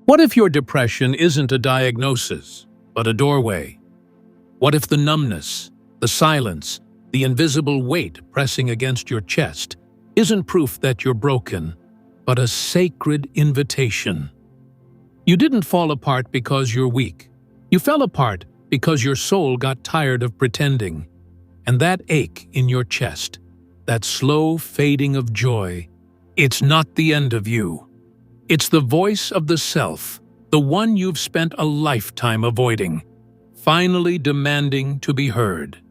What if your depression isn't a diagnosis, but a doorway? What if the numbness, the silence, the invisible weight pressing against your chest isn't proof that you're broken, but a sacred invitation? You didn't fall apart because you're weak. You fell apart because your soul got tired of pretending. And that ache in your chest, that slow fading of joy, it's not the end of you. It's the voice of the self, the one you've spent a lifetime avoiding, finally demanding to be heard.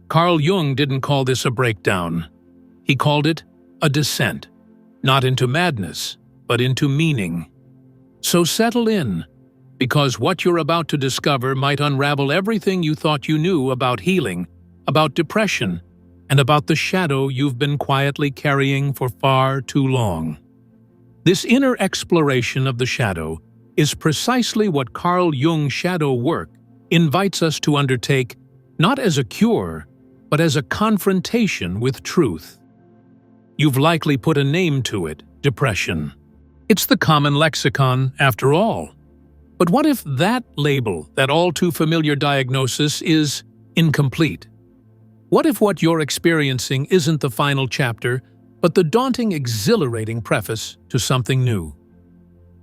Carl Jung didn't call this a breakdown. He called it a descent, not into madness, but into meaning. So settle in, because what you're about to discover might unravel everything you thought you knew about healing, about depression, and about the shadow you've been quietly carrying for far too long. This inner exploration of the shadow is precisely what Carl Jung's shadow work invites us to undertake, not as a cure, but as a confrontation with truth. You've likely put a name to it, depression. It's the common lexicon, after all. But what if that label, that all-too-familiar diagnosis, is incomplete? What if what you're experiencing isn't the final chapter, but the daunting, exhilarating preface to something new?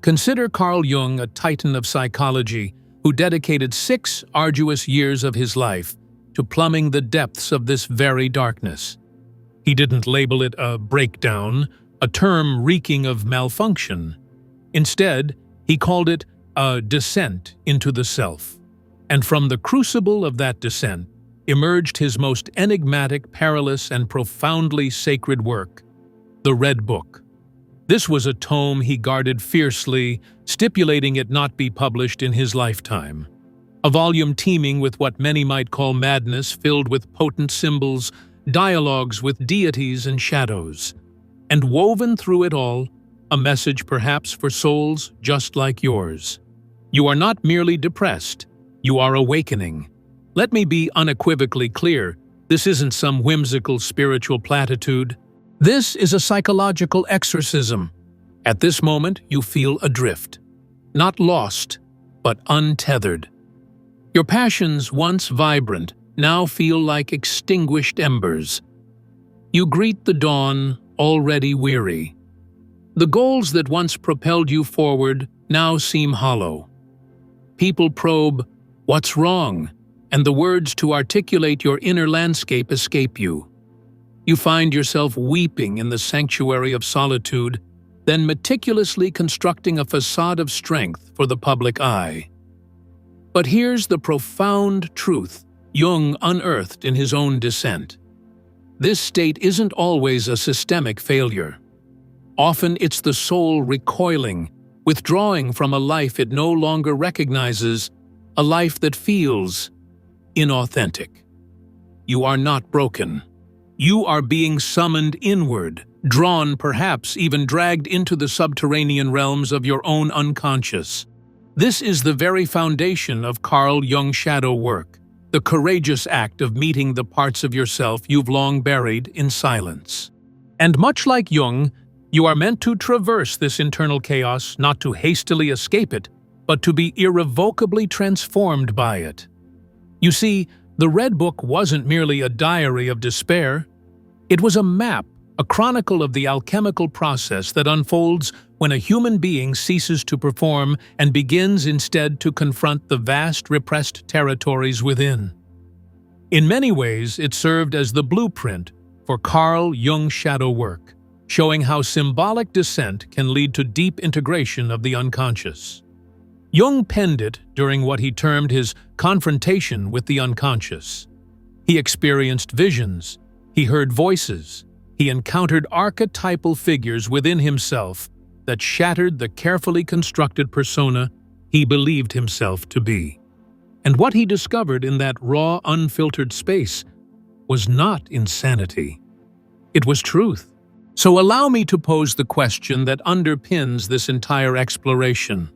Consider Carl Jung, a titan of psychology, who dedicated 6 arduous years of his life to plumbing the depths of this very darkness. He didn't label it a breakdown, a term reeking of malfunction. Instead, he called it a descent into the self. And from the crucible of that descent emerged his most enigmatic, perilous, and profoundly sacred work, the Red Book. This was a tome he guarded fiercely, stipulating it not be published in his lifetime. A volume teeming with what many might call madness, filled with potent symbols, dialogues with deities and shadows. And woven through it all, a message perhaps for souls just like yours. You are not merely depressed, you are awakening. Let me be unequivocally clear, this isn't some whimsical spiritual platitude. This is a psychological exorcism. At this moment, you feel adrift. Not lost, but untethered. Your passions, once vibrant, now feel like extinguished embers. You greet the dawn, already weary. The goals that once propelled you forward now seem hollow. People probe, "What's wrong?" and the words to articulate your inner landscape escape you. You find yourself weeping in the sanctuary of solitude, then meticulously constructing a facade of strength for the public eye. But here's the profound truth Jung unearthed in his own descent. This state isn't always a systemic failure. Often it's the soul recoiling, withdrawing from a life it no longer recognizes, a life that feels inauthentic. You are not broken. You are being summoned inward, drawn, perhaps even dragged into the subterranean realms of your own unconscious. This is the very foundation of Carl Jung's shadow work, the courageous act of meeting the parts of yourself you've long buried in silence. And much like Jung, you are meant to traverse this internal chaos, not to hastily escape it, but to be irrevocably transformed by it. You see, the Red Book wasn't merely a diary of despair. It was a map, a chronicle of the alchemical process that unfolds when a human being ceases to perform and begins instead to confront the vast repressed territories within. In many ways, it served as the blueprint for Carl Jung's shadow work, showing how symbolic descent can lead to deep integration of the unconscious. Jung penned it during what he termed his confrontation with the unconscious. He experienced visions, he heard voices, he encountered archetypal figures within himself that shattered the carefully constructed persona he believed himself to be. And what he discovered in that raw, unfiltered space was not insanity. It was truth. So allow me to pose the question that underpins this entire exploration.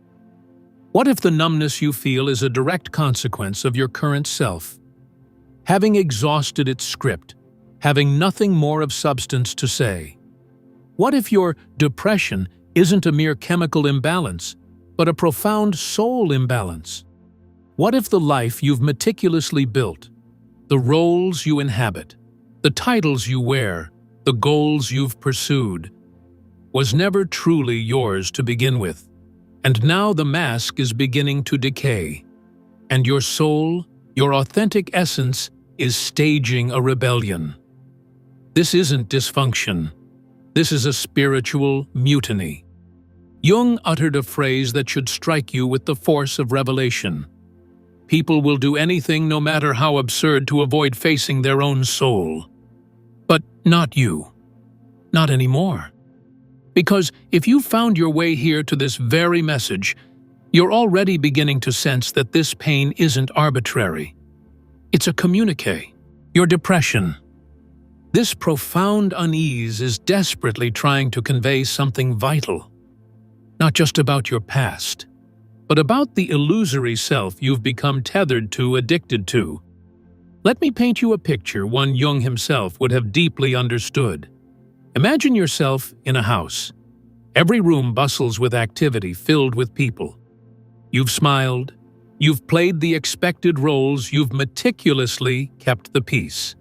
What if the numbness you feel is a direct consequence of your current self? Having exhausted its script, having nothing more of substance to say. What if your depression isn't a mere chemical imbalance, but a profound soul imbalance. What if the life you've meticulously built, the roles you inhabit, the titles you wear, the goals you've pursued, was never truly yours to begin with, and now the mask is beginning to decay, and your soul, your authentic essence, is staging a rebellion? This isn't dysfunction. This is a spiritual mutiny. Jung uttered a phrase that should strike you with the force of revelation. People will do anything, no matter how absurd, to avoid facing their own soul. But not you. Not anymore. Because if you found your way here to this very message, you're already beginning to sense that this pain isn't arbitrary. It's a communique. Your depression. This profound unease is desperately trying to convey something vital. Not just about your past, but about the illusory self you've become tethered to, addicted to. Let me paint you a picture one Jung himself would have deeply understood. Imagine yourself in a house. Every room bustles with activity, filled with people. You've smiled, you've played the expected roles, you've meticulously kept the peace.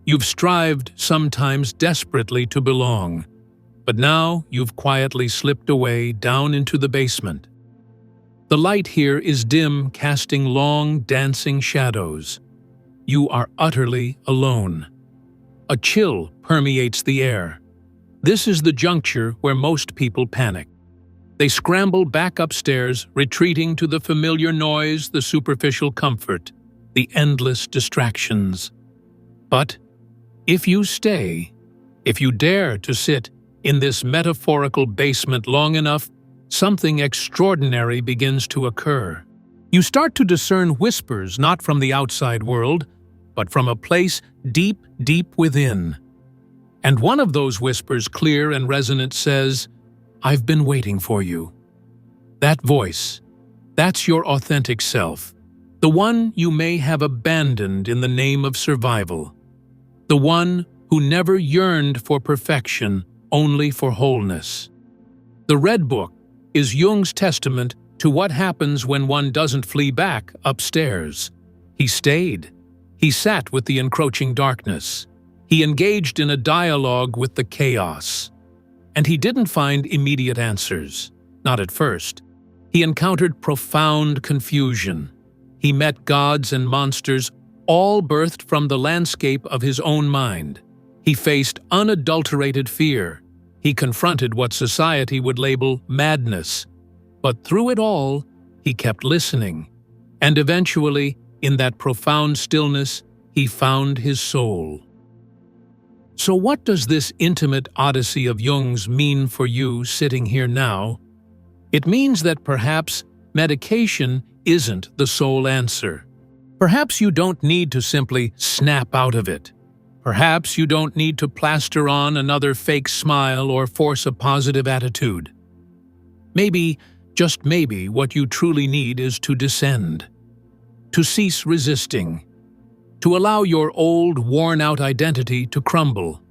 You've strived, sometimes desperately, to belong. But now you've quietly slipped away down into the basement. The light here is dim, casting long, dancing shadows. You are utterly alone. A chill permeates the air. This is the juncture where most people panic. They scramble back upstairs, retreating to the familiar noise, the superficial comfort, the endless distractions. But if you stay, if you dare to sit in this metaphorical basement long enough, something extraordinary begins to occur. You start to discern whispers not from the outside world, but from a place deep, deep within. And one of those whispers, clear and resonant, says, "I've been waiting for you." That voice, that's your authentic self, the one you may have abandoned in the name of survival, the one who never yearned for perfection, only for wholeness. The Red Book is Jung's testament to what happens when one doesn't flee back upstairs. He stayed. He sat with the encroaching darkness. He engaged in a dialogue with the chaos. And he didn't find immediate answers, not at first. He encountered profound confusion. He met gods and monsters, all birthed from the landscape of his own mind. He faced unadulterated fear. He confronted what society would label madness. But through it all, he kept listening. And eventually, in that profound stillness, he found his soul. So what does this intimate odyssey of Jung's mean for you sitting here now? It means that perhaps medication isn't the sole answer. Perhaps you don't need to simply snap out of it. Perhaps you don't need to plaster on another fake smile or force a positive attitude. Maybe, just maybe, what you truly need is to descend. To cease resisting. To allow your old, worn-out identity to crumble.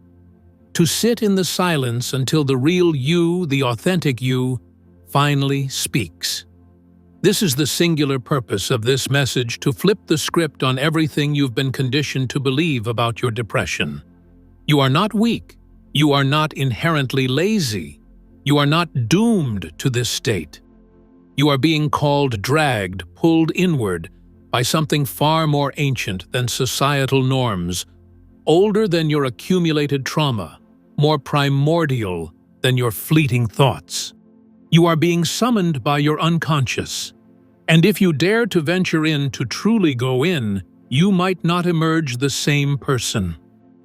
To sit in the silence until the real you, the authentic you, finally speaks. This is the singular purpose of this message: to flip the script on everything you've been conditioned to believe about your depression. You are not weak. You are not inherently lazy. You are not doomed to this state. You are being called, dragged, pulled inward by something far more ancient than societal norms, older than your accumulated trauma, more primordial than your fleeting thoughts. You are being summoned by your unconscious. And if you dare to venture in, to truly go in, you might not emerge the same person.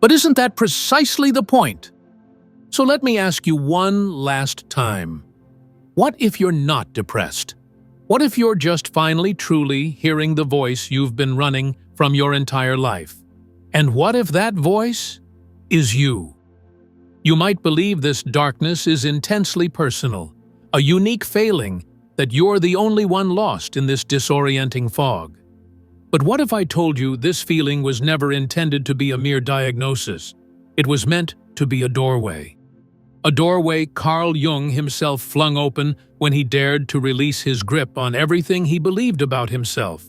But isn't that precisely the point? So let me ask you one last time. What if you're not depressed? What if you're just finally truly hearing the voice you've been running from your entire life? And what if that voice is you? You might believe this darkness is intensely personal, a unique failing, that you're the only one lost in this disorienting fog. But what if I told you this feeling was never intended to be a mere diagnosis? It was meant to be a doorway. A doorway Carl Jung himself flung open when he dared to release his grip on everything he believed about himself.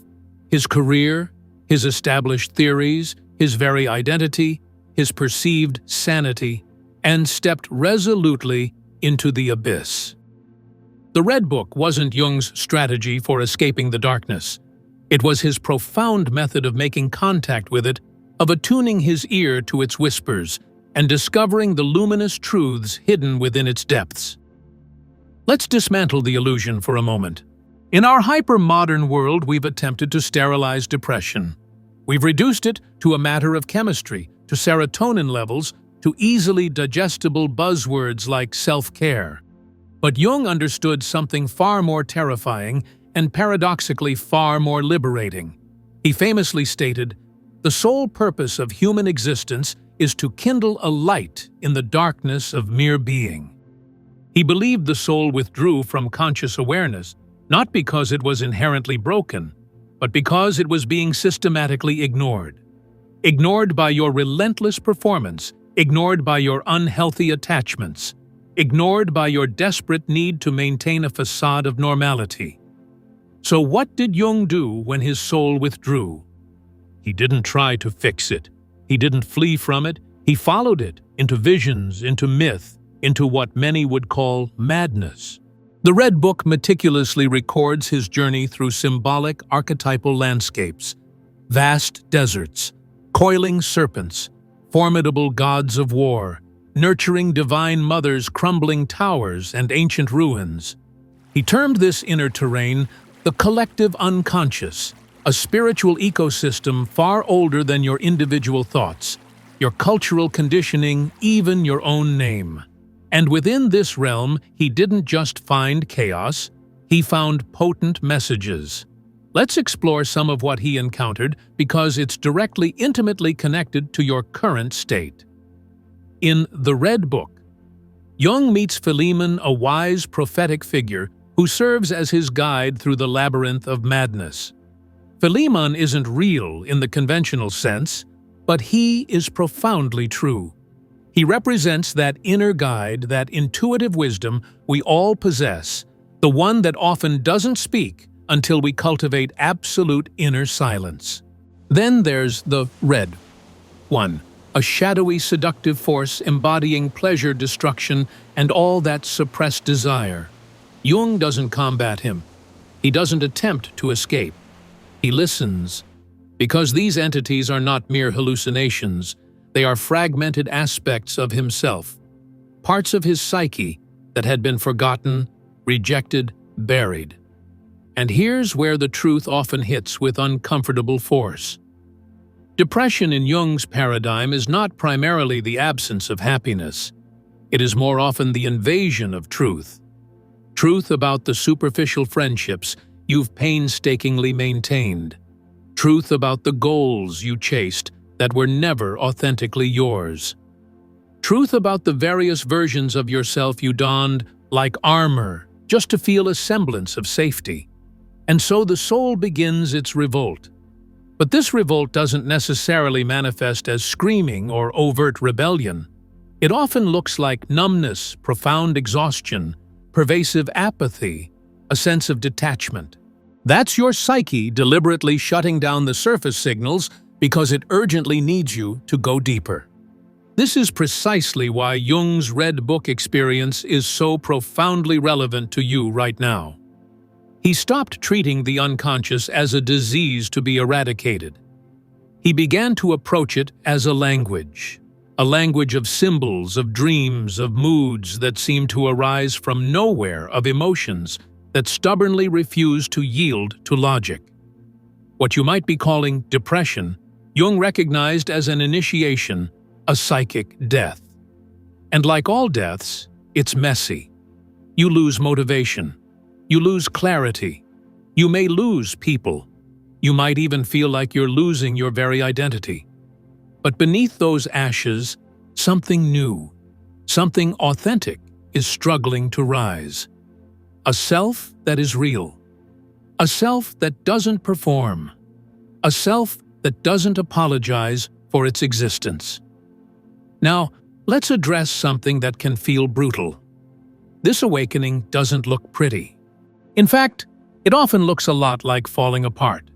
His career, his established theories, his very identity, his perceived sanity, and stepped resolutely into the abyss. The Red Book wasn't Jung's strategy for escaping the darkness. It was his profound method of making contact with it, of attuning his ear to its whispers, and discovering the luminous truths hidden within its depths. Let's dismantle the illusion for a moment. In our hyper-modern world, we've attempted to sterilize depression. We've reduced it to a matter of chemistry, to serotonin levels, to easily digestible buzzwords like self-care. But Jung understood something far more terrifying and paradoxically far more liberating. He famously stated, "The sole purpose of human existence is to kindle a light in the darkness of mere being." He believed the soul withdrew from conscious awareness, not because it was inherently broken, but because it was being systematically ignored. Ignored by your relentless performance, ignored by your unhealthy attachments, ignored by your desperate need to maintain a facade of normality. So what did Jung do when his soul withdrew? He didn't try to fix it. He didn't flee from it. He followed it into visions, into myth, into what many would call madness. The Red Book meticulously records his journey through symbolic archetypal landscapes, vast deserts, coiling serpents, formidable gods of war, nurturing divine mothers, crumbling towers, and ancient ruins. He termed this inner terrain the collective unconscious, a spiritual ecosystem far older than your individual thoughts, your cultural conditioning, even your own name. And within this realm, he didn't just find chaos, he found potent messages. Let's explore some of what he encountered because it's directly, intimately connected to your current state. In The Red Book, Jung meets Philemon, a wise prophetic figure who serves as his guide through the labyrinth of madness. Philemon isn't real in the conventional sense, but he is profoundly true. He represents that inner guide, that intuitive wisdom we all possess, the one that often doesn't speak until we cultivate absolute inner silence. Then there's the Red One, a shadowy, seductive force embodying pleasure, destruction, and all that suppressed desire. Jung doesn't combat him. He doesn't attempt to escape. He listens, because these entities are not mere hallucinations. They are fragmented aspects of himself, parts of his psyche that had been forgotten, rejected, buried. And here's where the truth often hits with uncomfortable force. Depression in Jung's paradigm is not primarily the absence of happiness. It is more often the invasion of truth. Truth about the superficial friendships you've painstakingly maintained. Truth about the goals you chased that were never authentically yours. Truth about the various versions of yourself you donned like armor just to feel a semblance of safety. And so the soul begins its revolt. But this revolt doesn't necessarily manifest as screaming or overt rebellion. It often looks like numbness, profound exhaustion, pervasive apathy, a sense of detachment. That's your psyche deliberately shutting down the surface signals because it urgently needs you to go deeper. This is precisely why Jung's Red Book experience is so profoundly relevant to you right now. He stopped treating the unconscious as a disease to be eradicated. He began to approach it as a language of symbols, of dreams, of moods that seem to arise from nowhere, of emotions that stubbornly refuse to yield to logic. What you might be calling depression, Jung recognized as an initiation, a psychic death. And like all deaths, it's messy. You lose motivation. You lose clarity. You may lose people. You might even feel like you're losing your very identity. But beneath those ashes, something new, something authentic is struggling to rise. A self that is real. A self that doesn't perform. A self that doesn't apologize for its existence. Now, let's address something that can feel brutal. This awakening doesn't look pretty. In fact, it often looks a lot like falling apart.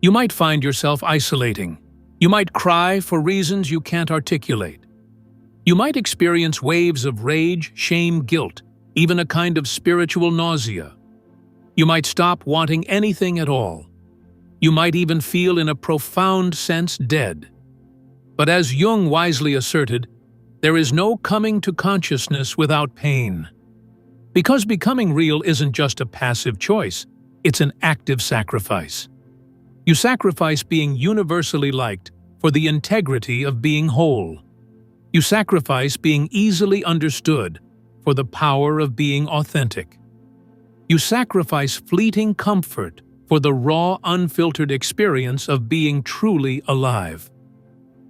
You might find yourself isolating. You might cry for reasons you can't articulate. You might experience waves of rage, shame, guilt, even a kind of spiritual nausea. You might stop wanting anything at all. You might even feel in a profound sense dead. But as Jung wisely asserted, there is no coming to consciousness without pain. Because becoming real isn't just a passive choice, it's an active sacrifice. You sacrifice being universally liked for the integrity of being whole. You sacrifice being easily understood for the power of being authentic. You sacrifice fleeting comfort for the raw, unfiltered experience of being truly alive.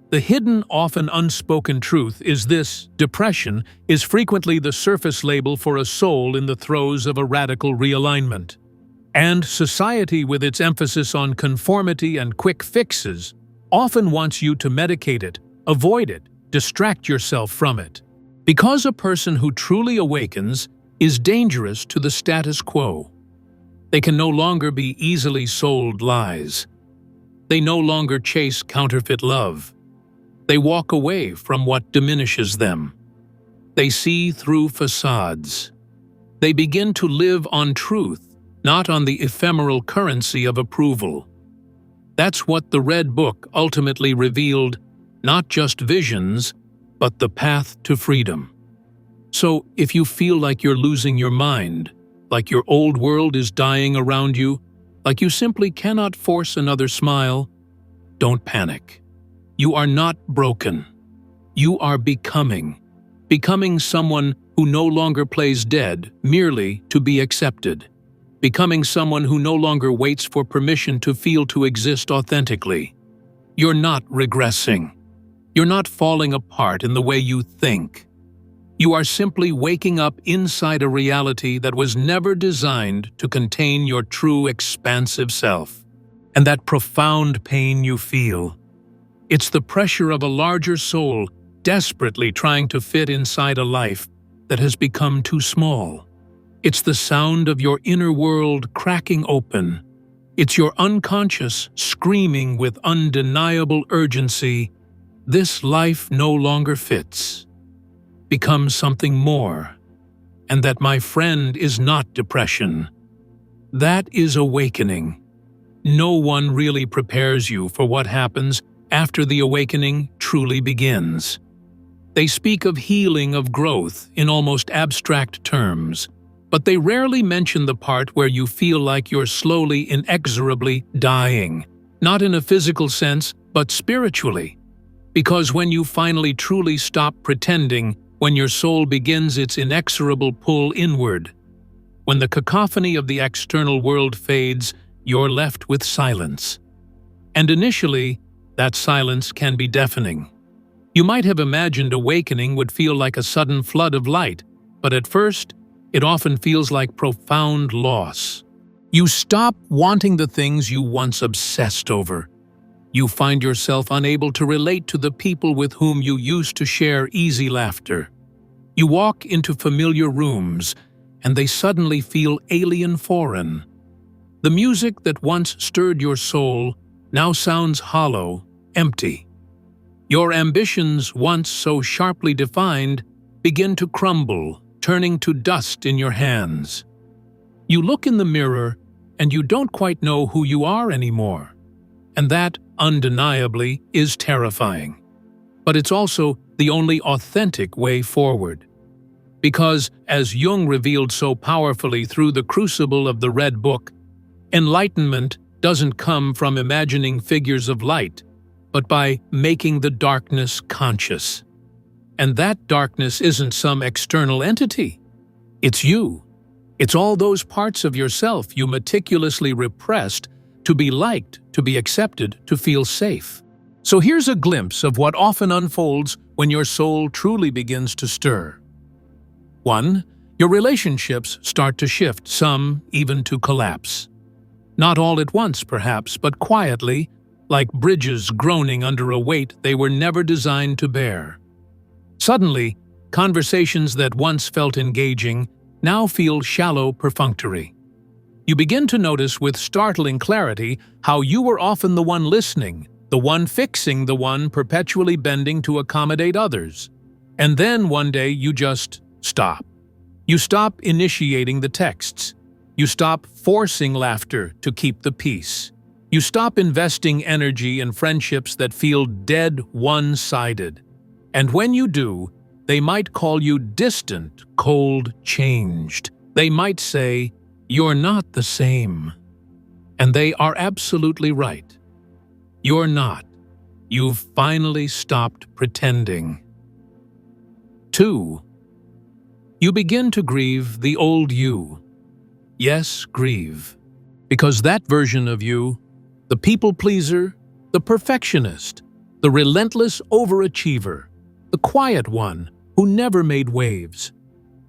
The hidden, often unspoken truth is this: depression is frequently the surface label for a soul in the throes of a radical realignment. And society, with its emphasis on conformity and quick fixes, often wants you to medicate it, avoid it, distract yourself from it. Because a person who truly awakens is dangerous to the status quo. They can no longer be easily sold lies. They no longer chase counterfeit love. They walk away from what diminishes them. They see through facades. They begin to live on truth, not on the ephemeral currency of approval. That's what the Red Book ultimately revealed, not just visions, but the path to freedom. So, if you feel like you're losing your mind, like your old world is dying around you, like you simply cannot force another smile, don't panic. You are not broken. You are becoming someone who no longer plays dead merely to be accepted. Becoming someone who no longer waits for permission to exist authentically. You're not regressing. You're not falling apart in the way you think. You are simply waking up inside a reality that was never designed to contain your true expansive self. And that profound pain you feel, it's the pressure of a larger soul desperately trying to fit inside a life that has become too small. It's the sound of your inner world cracking open. It's your unconscious screaming with undeniable urgency, "This life no longer fits." Become something more. And that, my friend, is not depression. That is awakening. No one really prepares you for what happens after the awakening truly begins. They speak of healing, of growth, in almost abstract terms, but they rarely mention the part where you feel like you're slowly, inexorably dying, not in a physical sense, but spiritually. Because when you finally truly stop pretending, when your soul begins its inexorable pull inward, when the cacophony of the external world fades, you're left with silence. And initially, that silence can be deafening. You might have imagined awakening would feel like a sudden flood of light, but at first, it often feels like profound loss. You stop wanting the things you once obsessed over. You find yourself unable to relate to the people with whom you used to share easy laughter. You walk into familiar rooms, and they suddenly feel alien, foreign. The music that once stirred your soul now sounds hollow, empty. Your ambitions, once so sharply defined, begin to crumble, turning to dust in your hands. You look in the mirror, and you don't quite know who you are anymore. And that, undeniably, is terrifying. But it's also the only authentic way forward. Because, as Jung revealed so powerfully through the crucible of the Red Book, enlightenment doesn't come from imagining figures of light, but by making the darkness conscious. And that darkness isn't some external entity. It's you. It's all those parts of yourself you meticulously repressed to be liked, to be accepted, to feel safe. So here's a glimpse of what often unfolds when your soul truly begins to stir. 1. Your relationships start to shift, some even to collapse. Not all at once, perhaps, but quietly, like bridges groaning under a weight they were never designed to bear. Suddenly, conversations that once felt engaging now feel shallow, perfunctory. You begin to notice with startling clarity how you were often the one listening, the one fixing, the one perpetually bending to accommodate others. And then one day you just stop. You stop initiating the texts. You stop forcing laughter to keep the peace. You stop investing energy in friendships that feel dead, one-sided. And when you do, they might call you distant, cold, changed. They might say, "You're not the same." And they are absolutely right. You're not. You've finally stopped pretending. 2. You begin to grieve the old you. Yes, grieve. Because that version of you, the people pleaser, the perfectionist, the relentless overachiever, the quiet one who never made waves,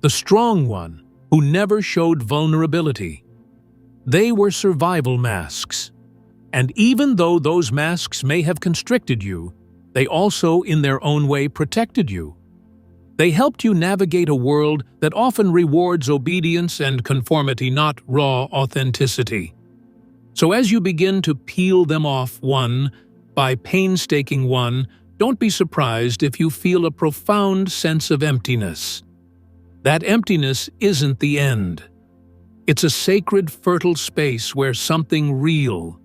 the strong one who never showed vulnerability. They were survival masks. And even though those masks may have constricted you, they also, in their own way, protected you. They helped you navigate a world that often rewards obedience and conformity, not raw authenticity. So as you begin to peel them off one by painstaking one, don't be surprised if you feel a profound sense of emptiness. That emptiness isn't the end. It's a sacred, fertile space where something real,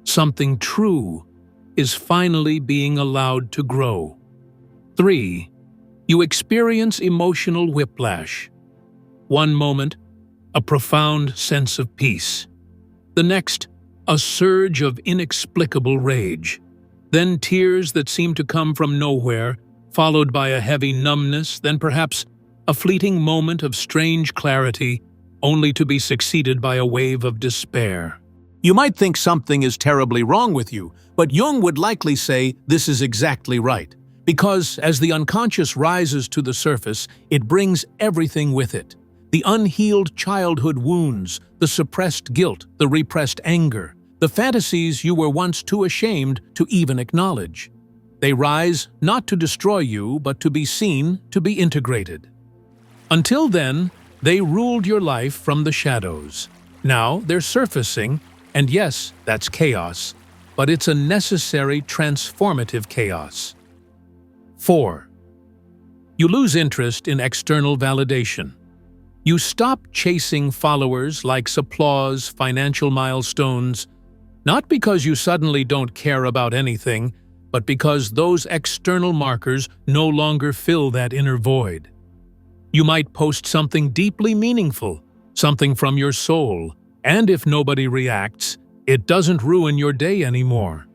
something true, is finally being allowed to grow. 3. You experience emotional whiplash. One moment, a profound sense of peace. The next, a surge of inexplicable rage. Then tears that seem to come from nowhere, followed by a heavy numbness, then perhaps a fleeting moment of strange clarity, only to be succeeded by a wave of despair. You might think something is terribly wrong with you, but Jung would likely say this is exactly right. Because as the unconscious rises to the surface, it brings everything with it. The unhealed childhood wounds, the suppressed guilt, the repressed anger, the fantasies you were once too ashamed to even acknowledge. They rise not to destroy you, but to be seen, to be integrated. Until then, they ruled your life from the shadows. Now they're surfacing, and yes, that's chaos, but it's a necessary transformative chaos. 4. You lose interest in external validation. You stop chasing followers, likes, applause, financial milestones, not because you suddenly don't care about anything, but because those external markers no longer fill that inner void. You might post something deeply meaningful, something from your soul, and if nobody reacts, it doesn't ruin your day anymore.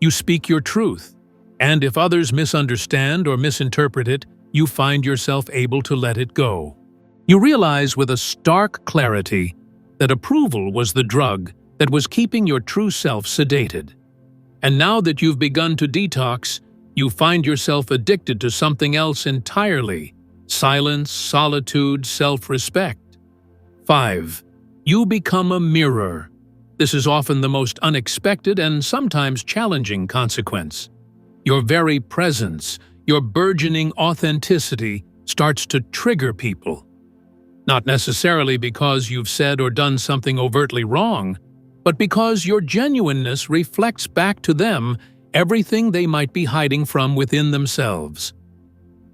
You speak your truth, and if others misunderstand or misinterpret it, you find yourself able to let it go. You realize with a stark clarity that approval was the drug that was keeping your true self sedated. And now that you've begun to detox, you find yourself addicted to something else entirely: silence, solitude, self-respect. 5. You become a mirror. This is often the most unexpected and sometimes challenging consequence. Your very presence, your burgeoning authenticity starts to trigger people. Not necessarily because you've said or done something overtly wrong, but because your genuineness reflects back to them everything they might be hiding from within themselves.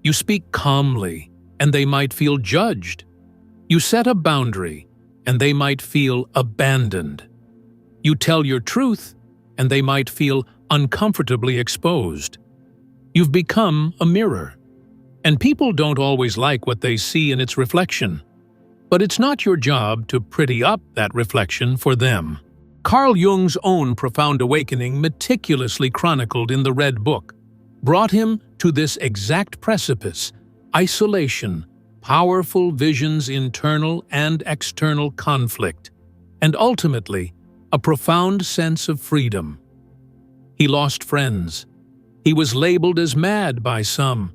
You speak calmly, and they might feel judged. You set a boundary, and they might feel abandoned. You tell your truth, and they might feel uncomfortably exposed. You've become a mirror, and people don't always like what they see in its reflection. But it's not your job to pretty up that reflection for them. Carl Jung's own profound awakening, meticulously chronicled in the Red Book, brought him to this exact precipice: isolation, powerful visions, internal and external conflict, and ultimately, a profound sense of freedom. He lost friends. He was labeled as mad by some.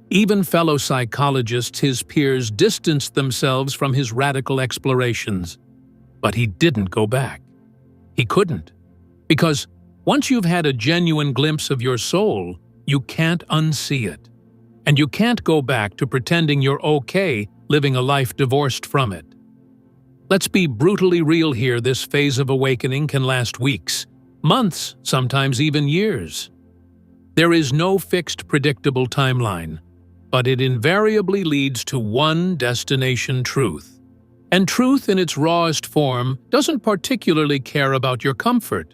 Even fellow psychologists, his peers, distanced themselves from his radical explorations. But he didn't go back. He couldn't. Because once you've had a genuine glimpse of your soul, you can't unsee it. and you can't go back to pretending you're okay living a life divorced from it. Let's be brutally real here. This phase of awakening can last weeks, months, sometimes even years. There is no fixed, predictable timeline, but it invariably leads to one destination: truth. And truth in its rawest form doesn't particularly care about your comfort.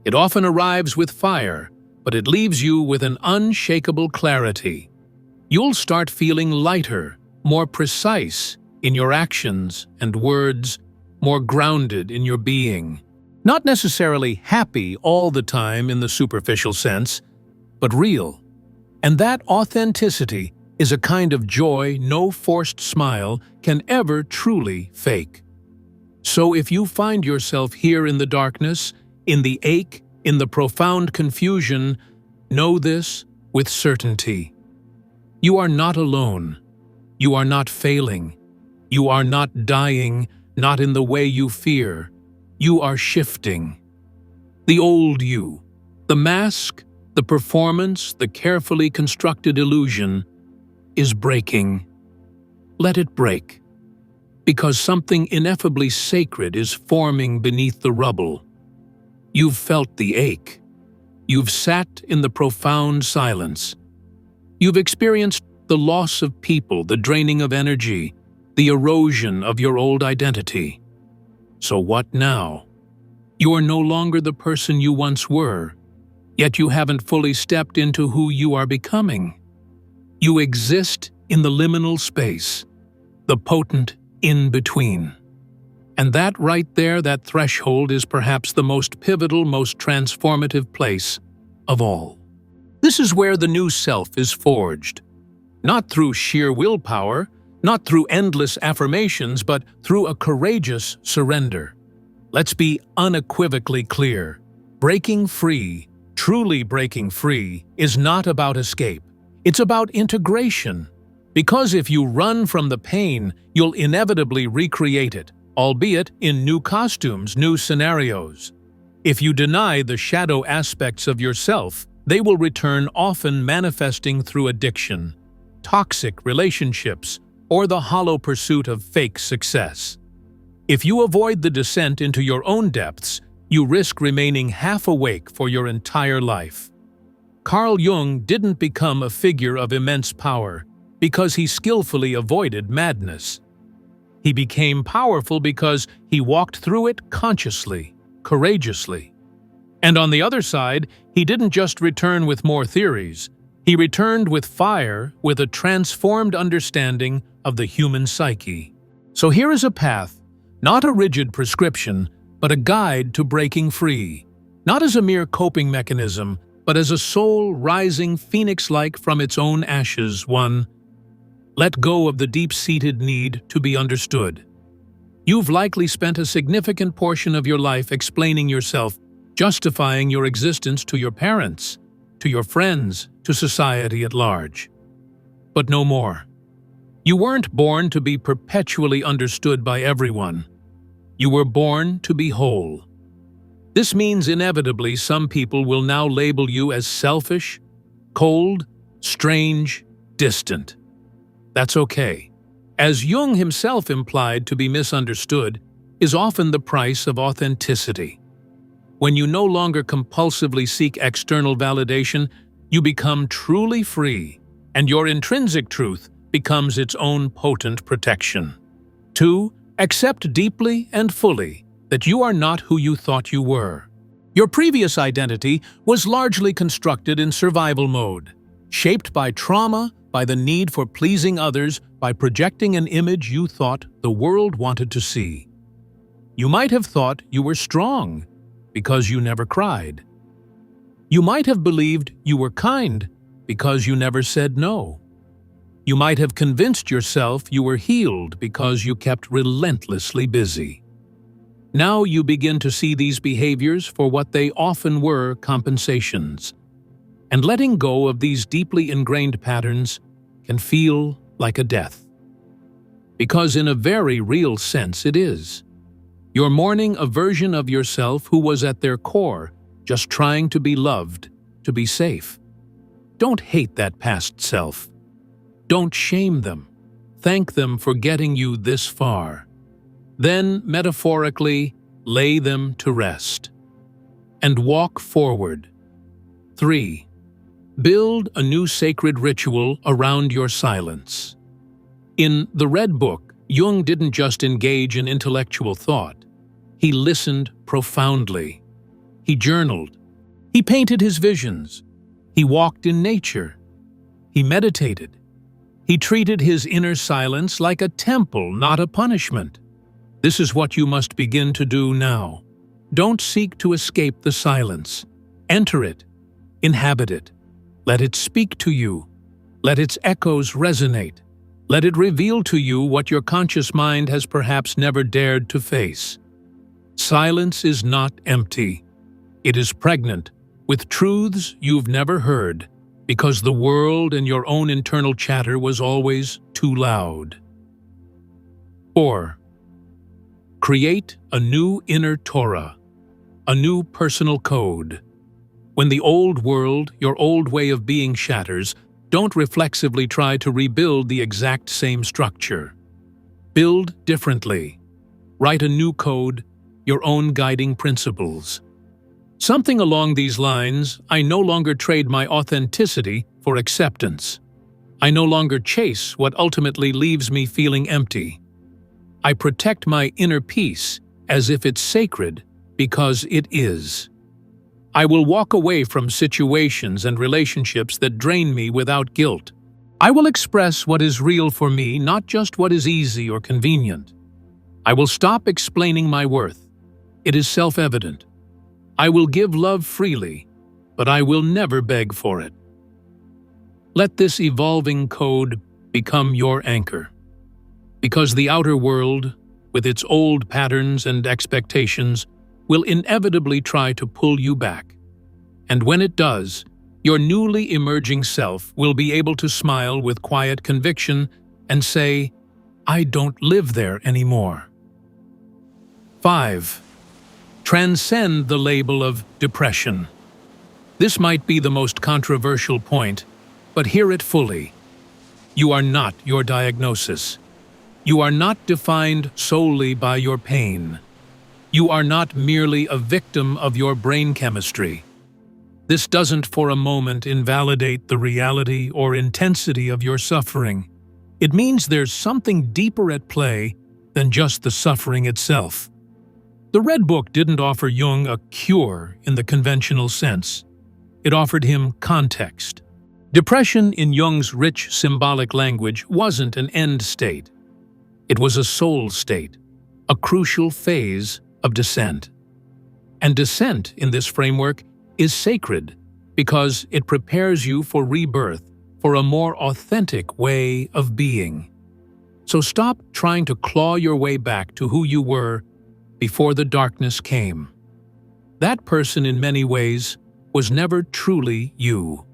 It often arrives with fire, but it leaves you with an unshakable clarity. You'll start feeling lighter, more precise in your actions and words, more grounded in your being. Not necessarily happy all the time in the superficial sense, but real. And that authenticity is a kind of joy no forced smile can ever truly fake. So if you find yourself here in the darkness, in the ache, in the profound confusion, know this with certainty. You are not alone. You are not failing. You are not dying, not in the way you fear. You are shifting. The old you, the mask, the performance, the carefully constructed illusion, is breaking. Let it break, because something ineffably sacred is forming beneath the rubble. You've felt the ache. You've sat in the profound silence. You've experienced the loss of people, the draining of energy, the erosion of your old identity. So what now? You are no longer the person you once were, yet you haven't fully stepped into who you are becoming. You exist in the liminal space, the potent in-between. And that right there, that threshold, is perhaps the most pivotal, most transformative place of all. This is where the new self is forged. Not through sheer willpower, not through endless affirmations, but through a courageous surrender. Let's be unequivocally clear. Breaking free, truly breaking free, is not about escape. It's about integration. Because if you run from the pain, you'll inevitably recreate it, albeit in new costumes, new scenarios. If you deny the shadow aspects of yourself, they will return, often manifesting through addiction, toxic relationships, or the hollow pursuit of fake success. If you avoid the descent into your own depths, you risk remaining half awake for your entire life. Carl Jung didn't become a figure of immense power because he skillfully avoided madness. He became powerful because he walked through it consciously, courageously. And on the other side, he didn't just return with more theories. He returned with fire, with a transformed understanding of the human psyche. So here is a path, not a rigid prescription, but a guide to breaking free. Not as a mere coping mechanism, but as a soul rising phoenix-like from its own ashes. One, let go of the deep-seated need to be understood. You've likely spent a significant portion of your life explaining yourself, justifying your existence to your parents, to your friends, to society at large. But no more. You weren't born to be perpetually understood by everyone. You were born to be whole. This means inevitably some people will now label you as selfish, cold, strange, distant. That's okay. As Jung himself implied, to be misunderstood is often the price of authenticity. When you no longer compulsively seek external validation, you become truly free, and your intrinsic truth becomes its own potent protection. 2. Accept deeply and fully that you are not who you thought you were. Your previous identity was largely constructed in survival mode, shaped by trauma, by the need for pleasing others, by projecting an image you thought the world wanted to see. You might have thought you were strong because you never cried. You might have believed you were kind because you never said no. You might have convinced yourself you were healed because you kept relentlessly busy. Now you begin to see these behaviors for what they often were: compensations. And letting go of these deeply ingrained patterns can feel like a death. Because in a very real sense it is. You're mourning a version of yourself who was at their core just trying to be loved, to be safe. Don't hate that past self. Don't shame them. Thank them for getting you this far. Then, metaphorically, lay them to rest. And walk forward. 3. Build a new sacred ritual around your silence. In The Red Book, Jung didn't just engage in intellectual thought. He listened profoundly. He journaled. He painted his visions. He walked in nature. He meditated. He treated his inner silence like a temple, not a punishment. This is what you must begin to do now. Don't seek to escape the silence. Enter it. Inhabit it. Let it speak to you. Let its echoes resonate. Let it reveal to you what your conscious mind has perhaps never dared to face. Silence is not empty. It is pregnant with truths you've never heard, because the world and your own internal chatter was always too loud. 4. Create a new inner Torah, a new personal code. When the old world, your old way of being shatters, don't reflexively try to rebuild the exact same structure. Build differently. Write a new code, your own guiding principles. Something along these lines: I no longer trade my authenticity for acceptance. I no longer chase what ultimately leaves me feeling empty. I protect my inner peace as if it's sacred, because it is. I will walk away from situations and relationships that drain me without guilt. I will express what is real for me, not just what is easy or convenient. I will stop explaining my worth. It is self-evident. I will give love freely, but I will never beg for it. Let this evolving code become your anchor. Because the outer world, with its old patterns and expectations, will inevitably try to pull you back. And when it does, your newly emerging self will be able to smile with quiet conviction and say, I don't live there anymore. 5. Transcend the label of depression. This might be the most controversial point, but hear it fully. You are not your diagnosis. You are not defined solely by your pain. You are not merely a victim of your brain chemistry. This doesn't for a moment invalidate the reality or intensity of your suffering. It means there's something deeper at play than just the suffering itself. The Red Book didn't offer Jung a cure in the conventional sense. It offered him context. Depression, in Jung's rich symbolic language, wasn't an end state. It was a soul state, a crucial phase of descent. And descent, in this framework, is sacred because it prepares you for rebirth, for a more authentic way of being. So stop trying to claw your way back to who you were before the darkness came. That person, in many ways, was never truly you.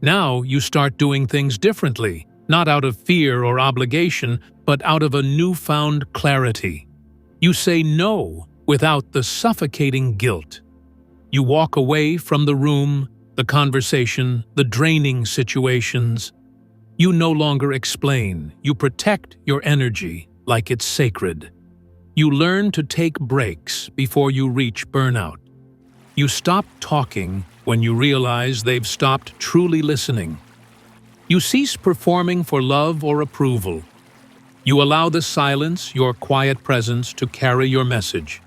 Now you start doing things differently, not out of fear or obligation, but out of a newfound clarity. You say no without the suffocating guilt. You walk away from the room, the conversation, the draining situations. You no longer explain. You protect your energy like it's sacred. You learn to take breaks before you reach burnout. You stop talking when you realize they've stopped truly listening. You cease performing for love or approval. You allow the silence, your quiet presence, to carry your message.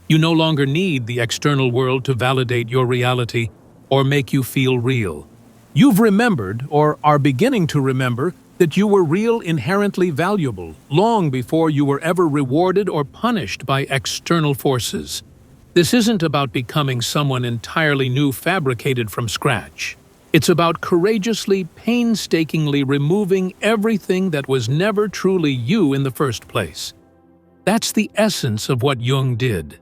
You no longer need the external world to validate your reality or make you feel real. You've remembered, or are beginning to remember, that you were real, inherently valuable, long before you were ever rewarded or punished by external forces. This isn't about becoming someone entirely new, fabricated from scratch. It's about courageously, painstakingly removing everything that was never truly you in the first place. That's the essence of what Jung did.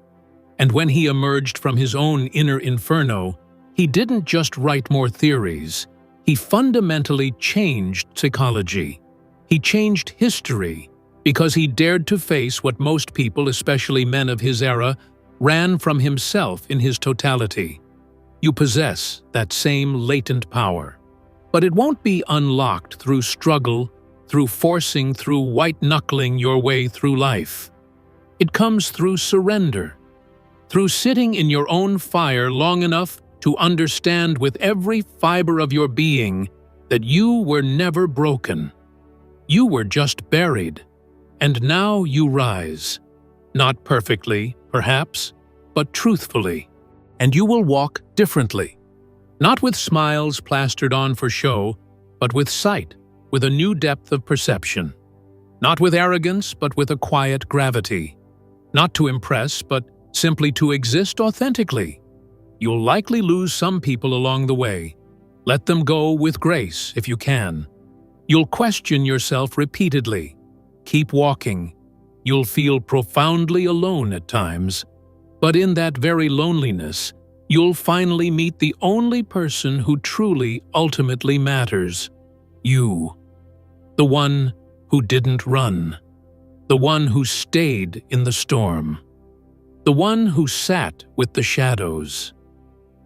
And when he emerged from his own inner inferno, he didn't just write more theories. He fundamentally changed psychology. He changed history because he dared to face what most people, especially men of his era, ran from himself in his totality. You possess that same latent power. But it won't be unlocked through struggle, through forcing, through white-knuckling your way through life. It comes through surrender, through sitting in your own fire long enough to understand with every fiber of your being that you were never broken. You were just buried, and now you rise. Not perfectly, perhaps, but truthfully. And you will walk differently. Not with smiles plastered on for show, but with sight, with a new depth of perception. Not with arrogance, but with a quiet gravity. Not to impress, but simply to exist authentically. You'll likely lose some people along the way. Let them go with grace if you can. You'll question yourself repeatedly. Keep walking. You'll feel profoundly alone at times. But in that very loneliness, you'll finally meet the only person who truly, ultimately matters. You. The one who didn't run. The one who stayed in the storm. The one who sat with the shadows.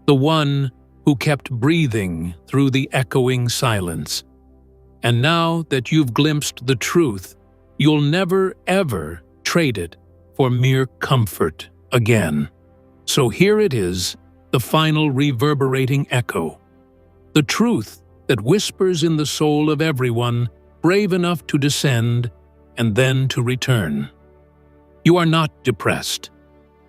The one who kept breathing through the echoing silence. And now that you've glimpsed the truth, you'll never, ever trade it for mere comfort again. So here it is, the final reverberating echo. The truth that whispers in the soul of everyone brave enough to descend and then to return. You are not depressed.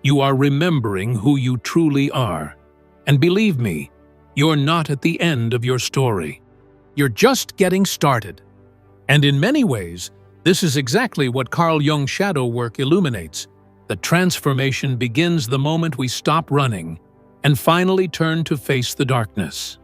You are remembering who you truly are. And believe me, you're not at the end of your story. You're just getting started. And in many ways, this is exactly what Carl Jung's shadow work illuminates. The transformation begins the moment we stop running and finally turn to face the darkness.